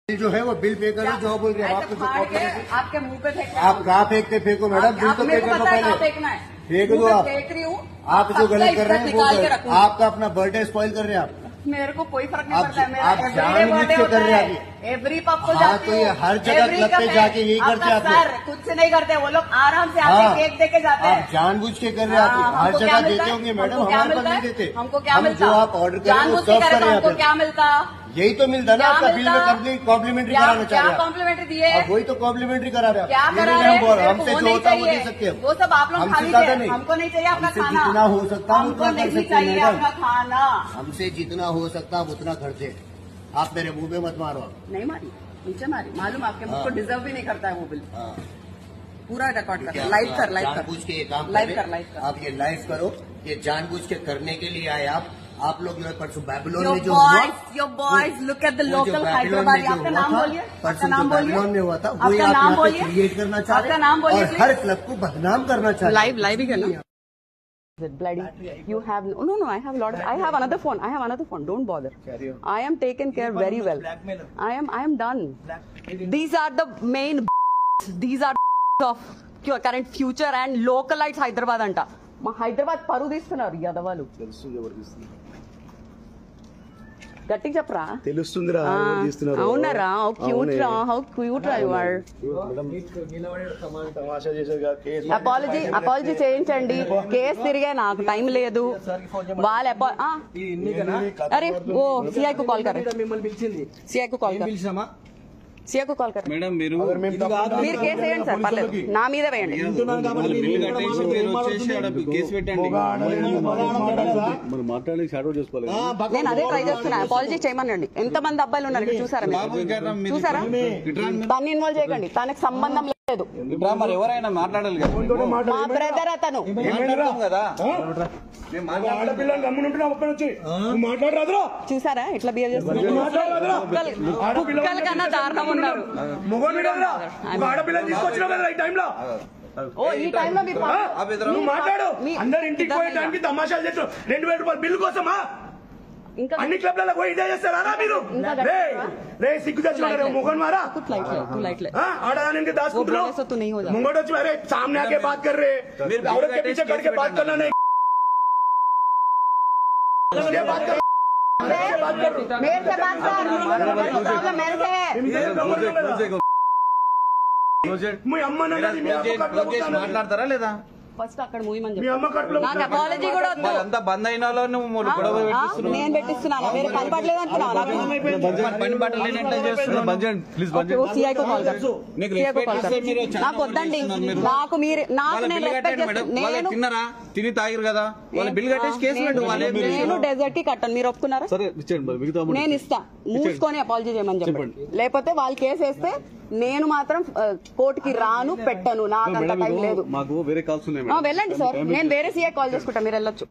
जो है वो बिल पे करो। जो बोल रहे हैं आपको जो आपके मुंह पे फेंकना। आप कहाँ फेंकते फेंको मैडम, बिल तो पे कर दो पहले। फेंक दो आप। फेंक रही हूँ। आप जो गलत कर रहे हैं वो आपका अपना बर्थडे स्पॉइल कर रहे हैं आप। मेरे को कोई फर्क नहीं पड़ता है। मेरा आप जानबूझ के कर रहे हैं एवरी पब को हाँ, जाती तो ये हर जगह क्लब पे जाके यही करते हैं आप लोग। कुछ से नहीं करते वो लोग, आराम से आके केक दे के जाते हैं। आप जानबूझ के कर रहे हैं आप। हर जगह देते होंगे मैडम, हमारे पास नहीं देते। हमको क्या मिलता? जो आप ऑर्डर कर रहे हैं वो सर्व कर रहे हैं। हमको क्या मिलता? यही तो मिलता ना आपका बिल में कॉम्प्लीमेंट्री कराना चाह रहे हैं। कॉम्प्लीमेंट्री दिए वही तो कॉम्प्लीमेंट्री करा रहे हैं। क्या करा रहे हैं? हमसे जो होता है वो दे सकते हैं। वो सब आप लोग खा लीजिए, हमको नहीं चाहिए आपका खाना। जितना हो सकता है हमको नहीं चाहिए आपका खाना। हमसे जितना हो सकता है उतना करते। आप मेरे मुंह पे मत मारो। नहीं मारी, नीचे मारी। मालूम आपके मुझको डिजर्व भी नहीं करता है वो बिल। पूरा रिकॉर्ड कर, लाइव कर, लाइव कर। जानबूझ के ये काम लाइव कर, लाइव कर। आप ये लाइव करो, ये जानबूझ के करने के लिए आए आप लोग जो है परसों बैबलोन में जो Your boys, look at the local Hyderabad. आपका नाम बोलिए, परसों जो बैबलोन में हुआ था वही आप यहाँ पे क्रिएट करना चाह रहे हैं और हर क्लब को बदनाम करना चाह रहे हैं। लाइव ही करना। Bloody, you have no. I have lot. I have another phone. Don't bother. I am taken care very well. I am done. These are the main. These are of current future and localites Hyderabad anta. మా హైదరాబాద్ పరువు తీస్తున్నారు యాదవాలు. గట్టిగా చెప్పరా? తెలుస్తుందిరా తీస్తున్నారు. అవునరా? How cute రా, how cute రా you are. Apology చేయించండి. కేసు తిరిగే నాకు టైం లేదు. వాళ్ళ అరే ఓ సిఐ కు కాల్ కర్. సిఐ కు కాల్ కర్. సిఐ కు కాల్ కర్. మేడం మీరు కేసు వేయండి సార్, పర్లేదు, నా మీద వేయండి. నేను అదే ట్రై చేస్తున్నా. అపాలజీ చేయమనండి. ఎంత మంది అబ్బాయిలు ఉన్నారు ఇక్కడ చూసారా? చూసారా? తను ఇన్వాల్వ్ చేయకండి, తనకు సంబంధం లేదు. ఎవరైనా మాట్లాడాలి కదా. మా బ్రదర్ అతను చూసారా ఎట్లా బిహేవ్ చేస్తున్నారు? కుక్కల కన్నా దారుణం ఉన్నారు. ఓ ఈ టైంలో మాట్లాడు. అందరు ఇంటికి పోయే టైంకి తమాషాలు చేస్తారు. 2000 రూపాయలు బిల్లు కోసమా? ఇంకా అన్ని క్లబ్లలో పోయి ఇదే చేస్తారా మీరు? రే సిగ్గు తెచ్చుకున్నారు మొగన్ మారా. आड़ाने दासकुंटलो मुंगोट వచ్చి अरे सामने आके बात कर रहे, औरत के पीछे करके बात करना नहीं. मेरे से बात कर, मेरे से మీ అమ్మ నన్నది మీ అమ్మ కట్ల మాట్లాడతారా లేదా? ఫస్ట్ అక్కడ మూవీ మని మీ అమ్మ కట్ల నాకు అపాలజీ కూడా వద్దు. అంతా బంద్ అయిన వాళ్ళని గొడవ పెట్టిస్తున్నారు. నేను పెట్టిస్తున్నాను. వేరే పని పడలేదు అనుకున్నాను. పని పట్టలేనట్టు చేస్తున్నారు. బంజండి ప్లీజ్ బంజండి. సిఐ కు కాల్ కర్. నాకు వద్దండి. నాకు మీరు నాకు నేను రెస్పెక్ట్ చేస్తాను. నేను తిన్నారా? తిని తాగిరు కదా, వాళ్ళ బిల్ కట్టేసి కేసు పెట్టు. నేను డెజర్ట్ కి కట్టాను, మీరు ఒప్పుకున్నారా? సరే ఇచ్చేయండి. నేను ఇస్తా. మూసుకొని అపాలజీ చేయమని చెప్పండి. లేకపోతే వాళ్ళు కేసు వేస్తే నేను మాత్రం కోర్టుకి రాను, పెట్టను. నాకు అంత టైం లేదు. మాకు వేరే కాల్స్ ఉన్నాయి. వెళ్ళండి సార్, నేను వేరే సీఐ కాల్ చేసుకుంటా, మీరు వెళ్ళొచ్చు.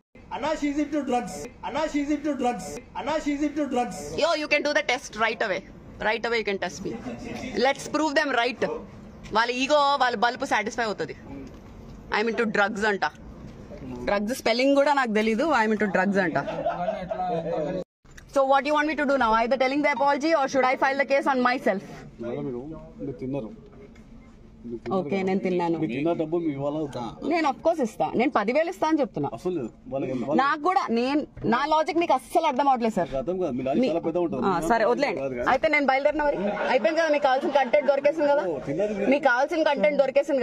Yo, you can do the test right away you can test me. Let's prove them right. వాళ్ళ ఈగో వాళ్ళ బల్బు సాటిస్ఫై అవుతుంది. ఐఎమ్ ఇంటూ డ్రగ్స్ అంట. డ్రగ్స్ స్పెల్లింగ్ కూడా నాకు తెలీదు. ఐఎమ్ ఇంటూ డ్రగ్స్ అంట. So what do you want me to do now? Either telling the apology or should I file the case on myself? Okay, నేను తిన్నాను. నేను of course ఇస్తా. నేను 10,000 ఇస్తా అని చెప్తున్నా. నాకు కూడా నా లాజిక్ మీకు అస్సలు అర్థం అవట్లేదు సార్. సరే వదిలేండి. అయితే నేను బయలుదేరిన మరి అయిపోయింది కదా. మీకు కావాల్సిన కంటెంట్ దొరికేసింది కదా. మీకు కావాల్సిన కంటెంట్ దొరికేసింది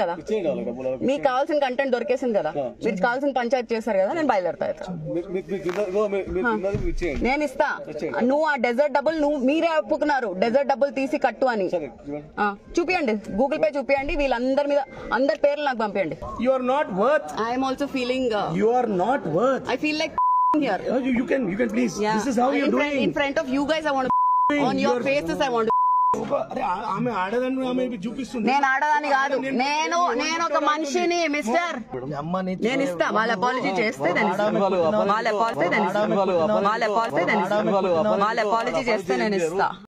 కదా. మీరు కావాల్సిన పంచాయతీ చేశారు కదా. నేను బయలుదేరుతా. నేను ఇస్తా. నువ్వు ఆ డెజర్ట్ డబ్బులు మీరే ఒప్పుకున్నారు. డెజర్ట్ డబ్బులు తీసి కట్టు అని చూపియండి. గూగుల్ పే చూపియండి. వీళ్ళందరి మీద అందరి పేర్లు నాకు పంపించండి. You are not worth. I am also feeling. You are not worth. I feel like here. You can please. Yeah. This is how you do it. In front of you guys, I want to. On your faces, I want to. అరే ఆమె ఆడదాన్ని ఆమె చూపిస్తుంది. నేను ఆడదాన్ని కాదు. నేను ఒక మనిషిని మిస్టర్. నేను ఇస్తా. వాళ్ళ అపాలజీ చేస్తే నేను ఇస్తా.